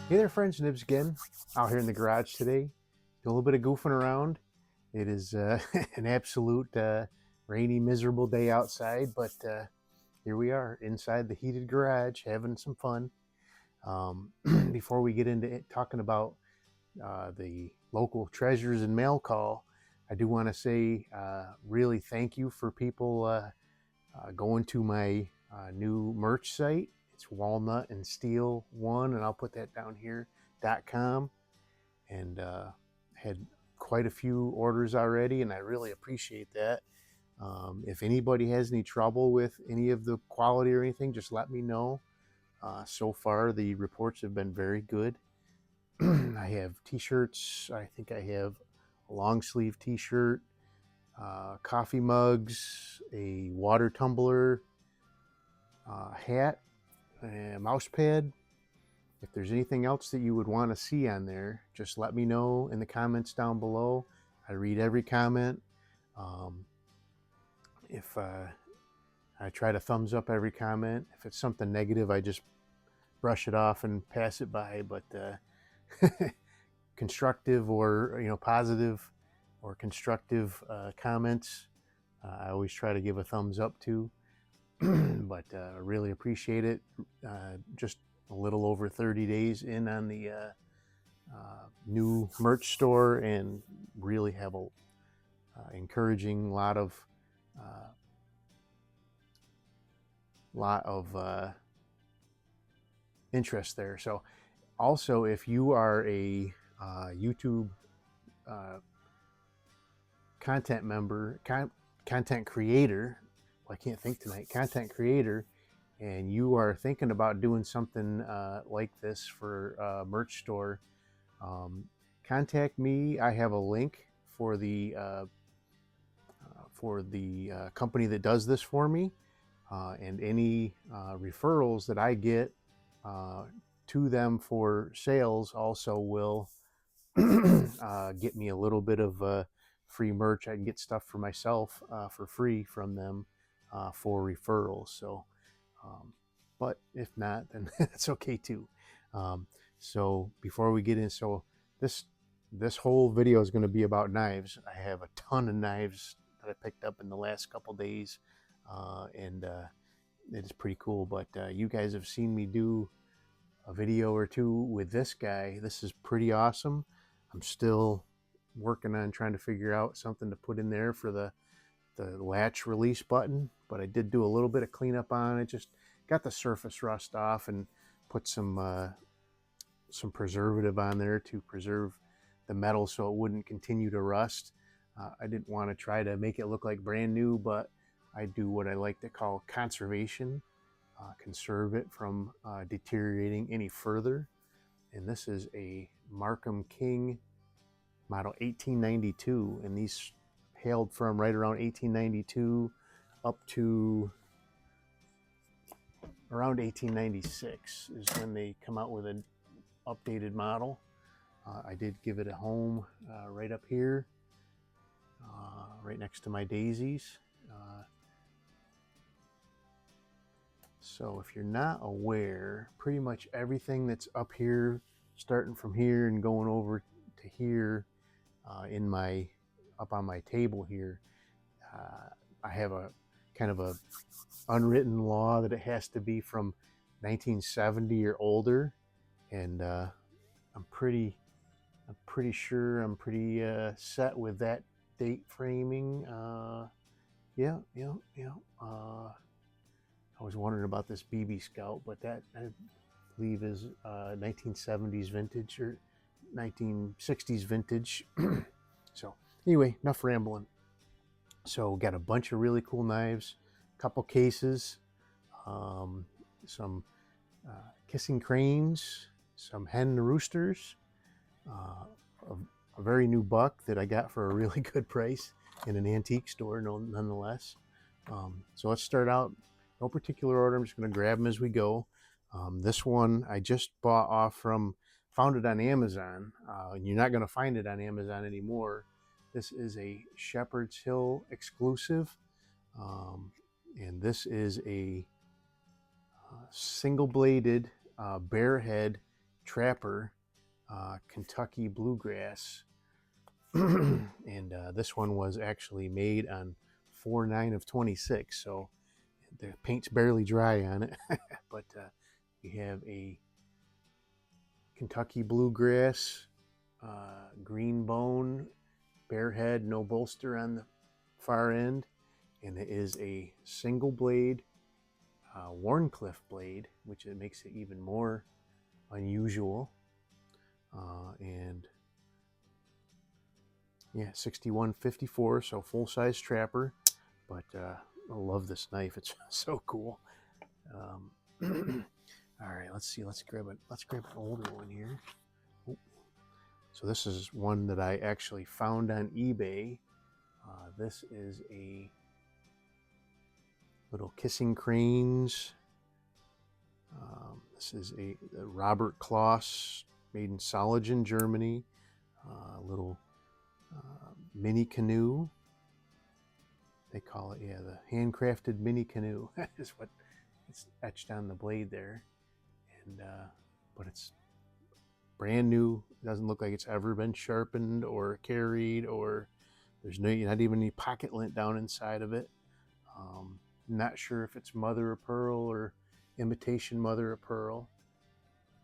Hey there, friends. Nibs again, out here in the garage today. Do a little bit of goofing around. It is an absolute rainy, miserable day outside, but here we are inside the heated garage having some fun. Before we get into talking about the local treasures and mail call, I do want to say really thank you for people going to my new merch site. It's walnut and steel one, and I'll put that down here .com, and had quite a few orders already, and I really appreciate that. If anybody has any trouble with any of the quality or anything, just let me know. So far, the reports have been very good. I have t-shirts. I think I have a long sleeve t-shirt, coffee mugs, a water tumbler, hat, a mouse pad. If there's anything else that you would want to see on there, just let me know in the comments down below. I read every comment. If I try to thumbs up every comment. If it's something negative, I just brush it off and pass it by. But constructive or positive or constructive comments, I always try to give a thumbs up to. But I really appreciate it. Just a little over 30 days in on the new merch store, and really have a encouraging lot of interest there. So also, if you are a YouTube content member, content creator, well, I can't think tonight, content creator, and you are thinking about doing something like this for merch store, contact me. I have a link for the company that does this for me, and any referrals that I get to them for sales also will get me a little bit of free merch. I can get stuff for myself for free from them for referrals. So but if not, then that's okay too. So before we get in, so this whole video is going to be about knives. I have a ton of knives that I picked up in the last couple days, and it is pretty cool. But you guys have seen me do a video or two with this guy. This is pretty awesome. I'm still working on trying to figure out something to put in there for the latch release button, but I did do a little bit of cleanup on it. Just got the surface rust off and put some preservative on there to preserve the metal so it wouldn't continue to rust. I didn't want to try to make it look like brand new, but I do what I like to call conservation, conserve it from deteriorating any further. And this is a Markham King model 1892, and these hailed from right around 1892 up to around 1896 is when they come out with an updated model. I did give it a home right up here, right next to my daisies. So if you're not aware, pretty much everything that's up here, starting from here and going over to here, in my up on my table here, I have a kind of a unwritten law that it has to be from 1970 or older, and I'm pretty sure I'm pretty set with that date framing. Yeah. I was wondering about this BB Scout, but that I believe is 1970s vintage or 1960s vintage. So anyway, enough rambling. So got a bunch of really cool knives, a couple cases, some kissing cranes, some hen roosters, a very new buck that I got for a really good price in an antique store, nonetheless. So let's start out, no particular order. I'm just going to grab them as we go. This one I just bought found it on Amazon, and you're not going to find it on Amazon anymore. This is a Shepherd's Hill exclusive, and this is a single-bladed bare head Trapper Kentucky Bluegrass. And this one was actually made on 4/9 of 26, so the paint's barely dry on it. But we have a Kentucky Bluegrass, green bone, bare head, no bolster on the far end, and it is a single blade wharncliffe blade, which it makes it even more unusual. And yeah, 6154, so full size trapper. But I love this knife; it's so cool. All right, let's see. Let's grab an older one here. Oh. So this is one that I actually found on eBay. This is a little Kissing Cranes. This is a Robert Kloss, made in Solingen, Germany. Little mini canoe. They call it, yeah, the handcrafted mini canoe is what it's etched on the blade there. And but it's brand new. It doesn't look like it's ever been sharpened or carried, or there's not even any pocket lint down inside of it. Not sure if it's mother of pearl or imitation mother of pearl.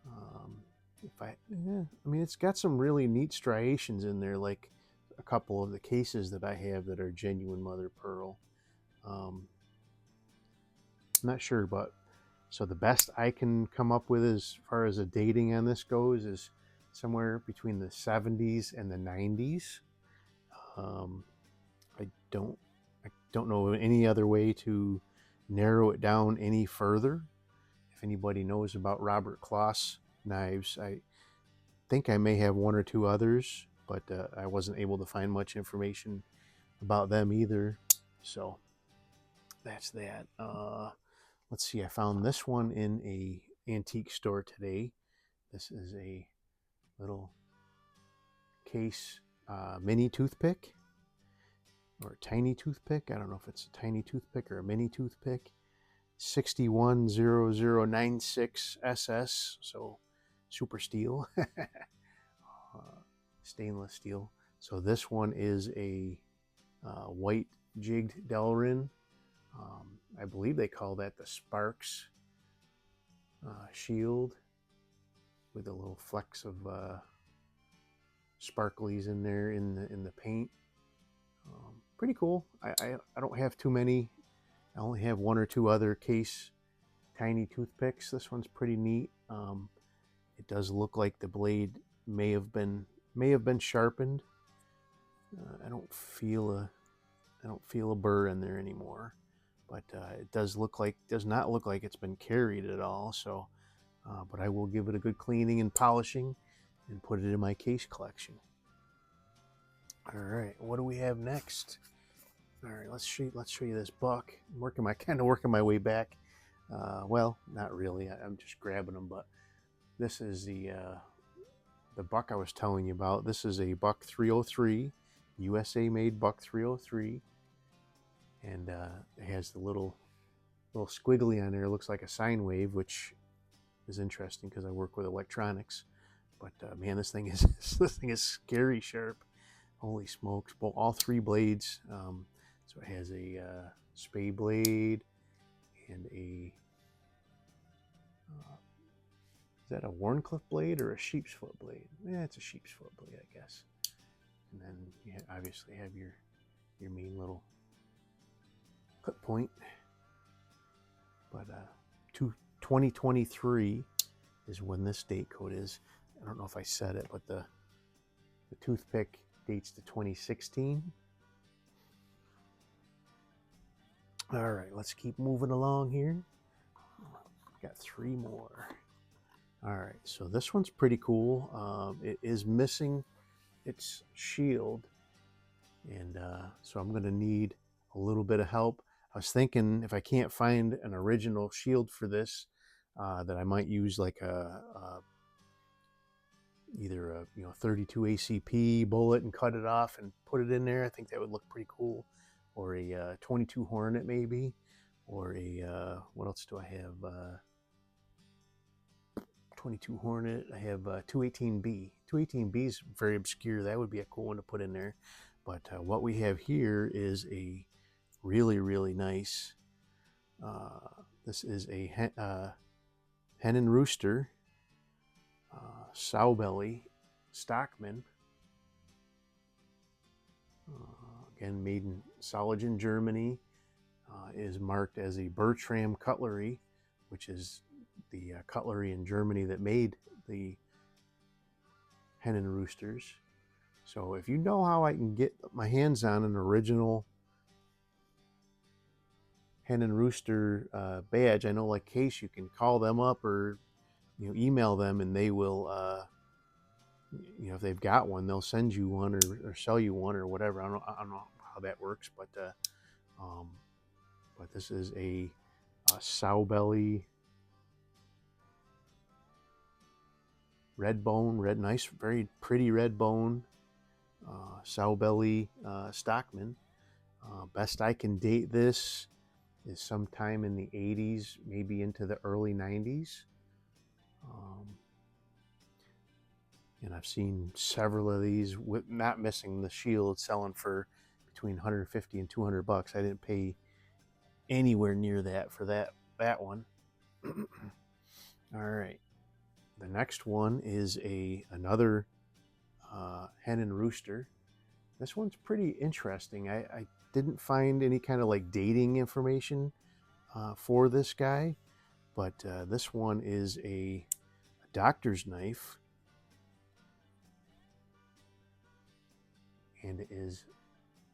I mean, it's got some really neat striations in there, like a couple of the cases that I have that are genuine mother of pearl. I'm not sure, but so the best I can come up with as far as a dating on this goes is somewhere between the 70s and the 90s. I don't know any other way to narrow it down any further. If anybody knows about Robert Kloss knives, I think I may have one or two others, but I wasn't able to find much information about them either. So that's that. Let's see, I found this one in a antique store today. This is a little case mini toothpick, or a tiny toothpick. I don't know if it's a tiny toothpick or a mini toothpick. 610096 SS, so super steel. Stainless steel. So this one is a white jigged Delrin. I believe they call that the Sparks shield, with a little flecks of sparklies in there in the paint. Pretty cool. I don't have too many. I only have one or two other case tiny toothpicks. This one's pretty neat. It does look like the blade may have been sharpened. I don't feel a burr in there anymore, but it does not look like it's been carried at all. So, but I will give it a good cleaning and polishing, and put it in my case collection. All right, what do we have next? All right, let's show you this buck. I'm kind of working my way back. Well, not really. I'm just grabbing them, but this is the buck I was telling you about. This is a buck 303, USA made buck 303, and it has the little squiggly on there. It looks like a sine wave, which is interesting because I work with electronics. But man, this thing is scary sharp. Holy smokes! Well, all three blades. So it has a spay blade and a is that a wharncliffe blade or a sheep's foot blade? Yeah, it's a sheep's foot blade, I guess. And then you obviously have your main little clip point. But 2023 is when this date code is. I don't know if I said it, but the toothpick dates to 2016. All right, let's keep moving along here. Got three more. All right, so this one's pretty cool. It is missing its shield, and so I'm going to need a little bit of help. I was thinking if I can't find an original shield for this, that I might use like either a 32 ACP bullet and cut it off and put it in there. I think that would look pretty cool. Or a 22 Hornet maybe, or a what else do I have? 22 Hornet. I have 218B. 218B is very obscure. That would be a cool one to put in there. But what we have here is a really, really nice. This is a hen and rooster, sow belly, stockman. Again, made in Soligen, Germany. Is marked as a Bertram cutlery, which is the cutlery in Germany that made the hen and roosters. So if you know how I can get my hands on an original hen and rooster badge, I know like Case, you can call them up or email them, and they will if they've got one, they'll send you one or sell you one or whatever. I don't know how that works, but this is a sow belly, red bone, nice, very pretty red bone, sow belly stockman. Best I can date this is sometime in the 80s, maybe into the early 90s. And I've seen several of these, with not missing the shield, selling for between 150 and 200 bucks. I didn't pay anywhere near that for that one. All right, the next one is another hen and rooster. This one's pretty interesting. I didn't find any kind of like dating information for this guy, but this one is a doctor's knife, and it is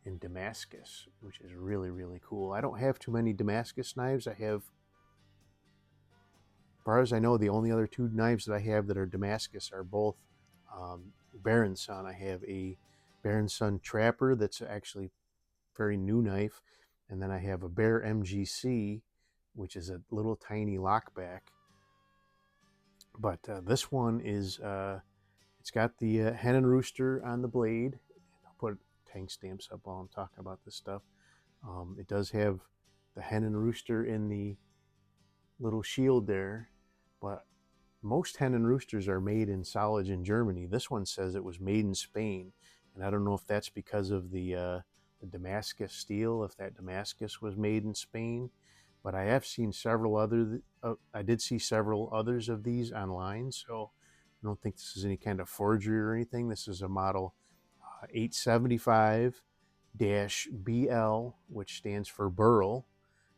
in Damascus, which is really, really cool. I don't have too many Damascus knives. I have, as far as I know, the only other two knives that I have that are Damascus are both Baron Son. I have a Baron Son Trapper that's actually a very new knife, and then I have a Bear MGC, which is a little tiny lockback. But this one is, it's got the hen and rooster on the blade. I'll put tank stamps up while I'm talking about this stuff. It does have the hen and rooster in the little shield there, but most hen and roosters are made in Soligen, Germany. This one says it was made in Spain, and I don't know if that's because of the Damascus steel, if that Damascus was made in Spain. But I have seen several other. I did see several others of these online, so I don't think this is any kind of forgery or anything. This is a model 875-BL, which stands for Burl,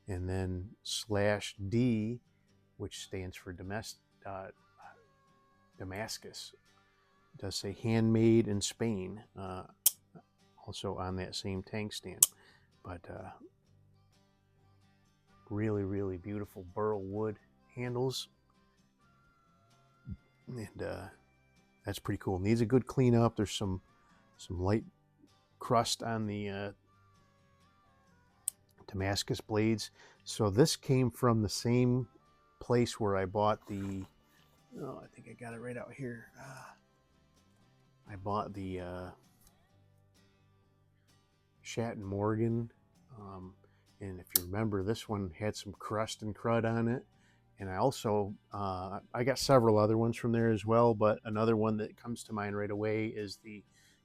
and then /D, which stands for Damascus. It does say handmade in Spain, also on that same tank stamp. But really, really beautiful burl wood handles, and that's pretty cool. Needs a good cleanup. There's some light crust on the Damascus blades. So this came from the same place where I bought the, I think I got it right out here. I bought the Shat & Morgan, and if you remember, this one had some crust and crud on it. And I also, I got several other ones from there as well, but another one that comes to mind right away is the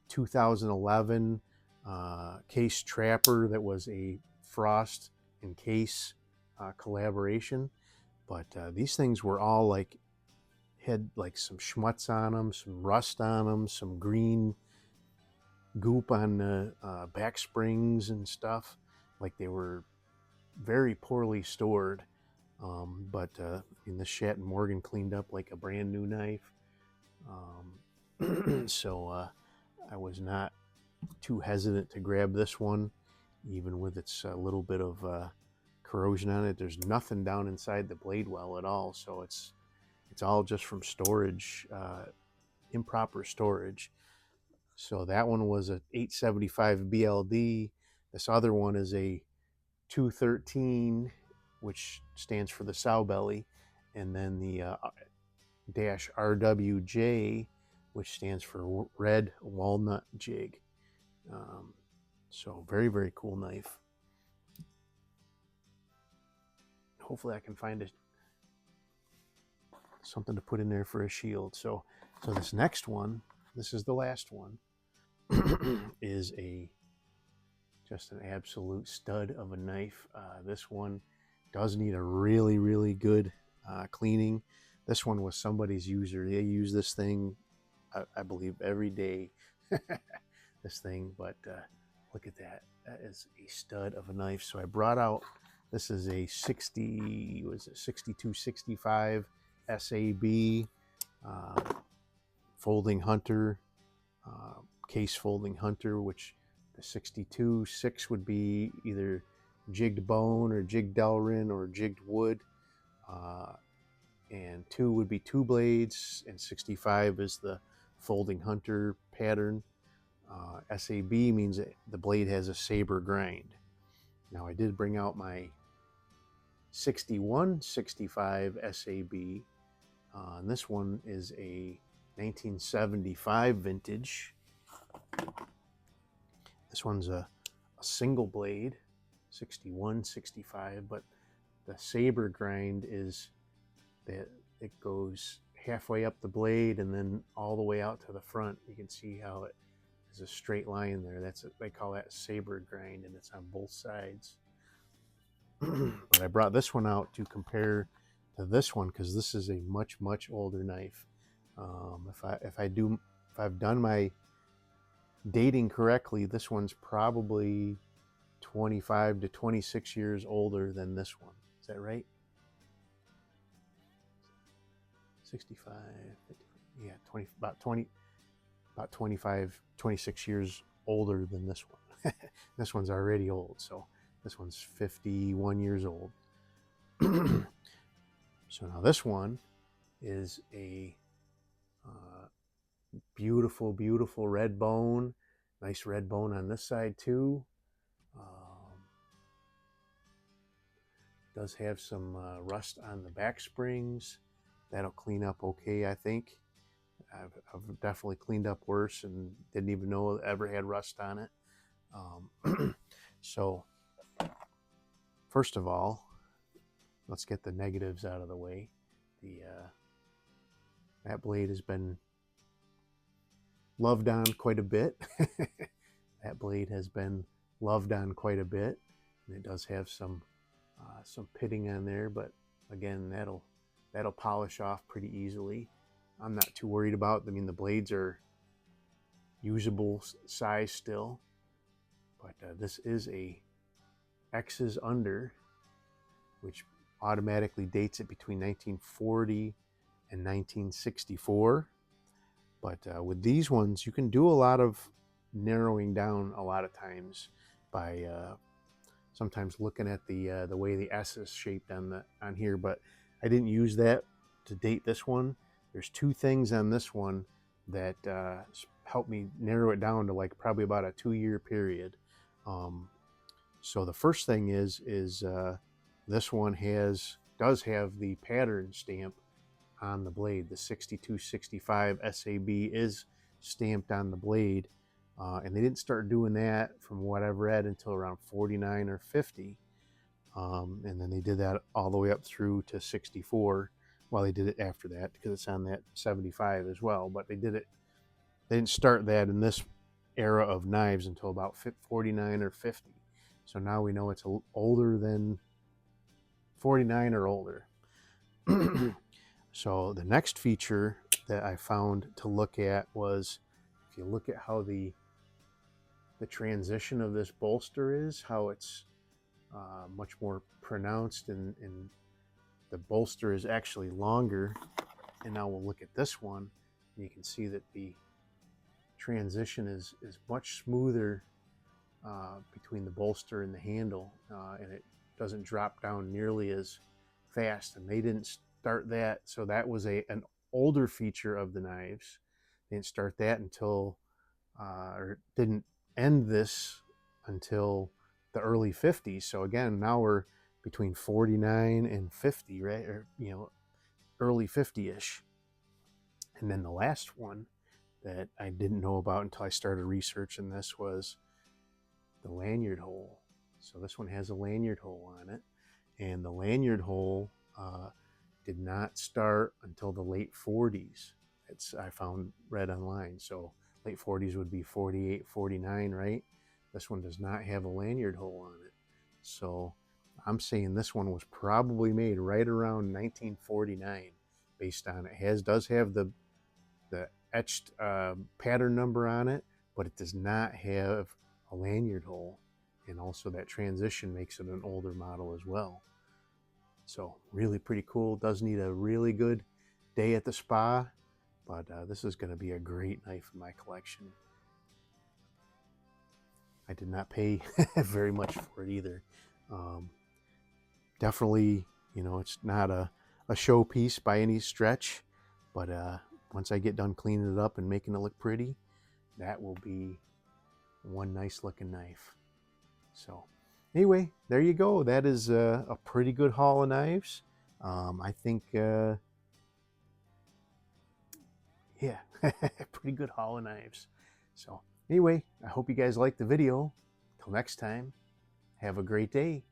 2011 Case Trapper that was a Frost and Case collaboration. But these things were all like, had like some schmutz on them, some rust on them, some green goop on the back springs and stuff. Like they were very poorly stored. But in the Shat & Morgan cleaned up like a brand new knife. So I was not too hesitant to grab this one, even with its little bit of corrosion on it. There's nothing down inside the blade well at all, so it's all just from storage, improper storage. So that one was a 875 BLD. This other one is a 213, which stands for the sow belly, and then the dash RWJ, which stands for red walnut jig. So very, very cool knife. Hopefully I can find something to put in there for a shield. So this next one, this is the last one, is just an absolute stud of a knife. This one does need a really, really good cleaning. This one was somebody's user. They use this thing, I believe, every day. This thing, but look at that. That is a stud of a knife. So I brought out, this is a 6265 SAB folding hunter, case folding hunter, which the 62.6 would be either jigged bone or jigged Delrin or jigged wood, and 2 would be 2 blades, and 65 is the folding hunter pattern. SAB means that the blade has a saber grind. Now I did bring out my 6165 SAB, and this one is a 1975 vintage. This one's a single blade, 6165, but the saber grind is that it goes halfway up the blade and then all the way out to the front. You can see how it is a straight line there. They call that saber grind, and it's on both sides. But I brought this one out to compare to this one because this is a much, much older knife. If I've done my dating correctly, this one's probably 25 to 26 years older than this one. Is that right? 65, 50, yeah, 20, about 25, 26 years older than this one. This one's already old, so this one's 51 years old. So now this one is a beautiful, beautiful red bone. Nice red bone on this side too. Does have some rust on the back springs. That'll clean up okay, I think. I've definitely cleaned up worse and didn't even know it ever had rust on it. So first of all, let's get the negatives out of the way. That blade has been loved on quite a bit. That blade has been loved on quite a bit, and it does have some pitting on there, but again, that'll polish off pretty easily. I'm not too worried about. I mean, the blades are usable size still, but this is a X's under, which automatically dates it between 1940 and 1964. But with these ones, you can do a lot of narrowing down a lot of times by sometimes looking at the way the S is shaped on here. But I didn't use that to date this one. There's 2 things on this one that helped me narrow it down to like probably about a 2-year period. So the first thing is this one does have the pattern stamp on the blade. The 6265 SAB is stamped on the blade, and they didn't start doing that from what I've read until around 49 or 50, and then they did that all the way up through to 64. Well, they did it after that because it's on that 75 as well, but they didn't start that in this era of knives until about 49 or 50. So now we know it's older than 49 or older. So the next feature that I found to look at was, if you look at how the transition of this bolster is, how it's much more pronounced, and the bolster is actually longer. And now we'll look at this one, and you can see that the transition is much smoother between the bolster and the handle, and it doesn't drop down nearly as fast. And they didn't start that, so that was an older feature of the knives. They didn't start that until or didn't end this until the early 50s. So again, now we're between 49 and 50, right? Or early 50-ish. And then the last one that I didn't know about until I started researching this was the lanyard hole. So this one has a lanyard hole on it, and the lanyard hole did not start until the late 40s. I found read online. So late 40s would be 48, 49, right? This one does not have a lanyard hole on it. So I'm saying this one was probably made right around 1949, based on it does have the etched pattern number on it, but it does not have a lanyard hole. And also that transition makes it an older model as well. So really pretty cool. Does need a really good day at the spa, but this is going to be a great knife in my collection. I did not pay very much for it either. Definitely, you know, it's not a showpiece by any stretch, but once I get done cleaning it up and making it look pretty, that will be one nice looking knife. So anyway, there you go. That is a pretty good haul of knives. I think, yeah, pretty good haul of knives. So anyway, I hope you guys liked the video. Till next time, have a great day.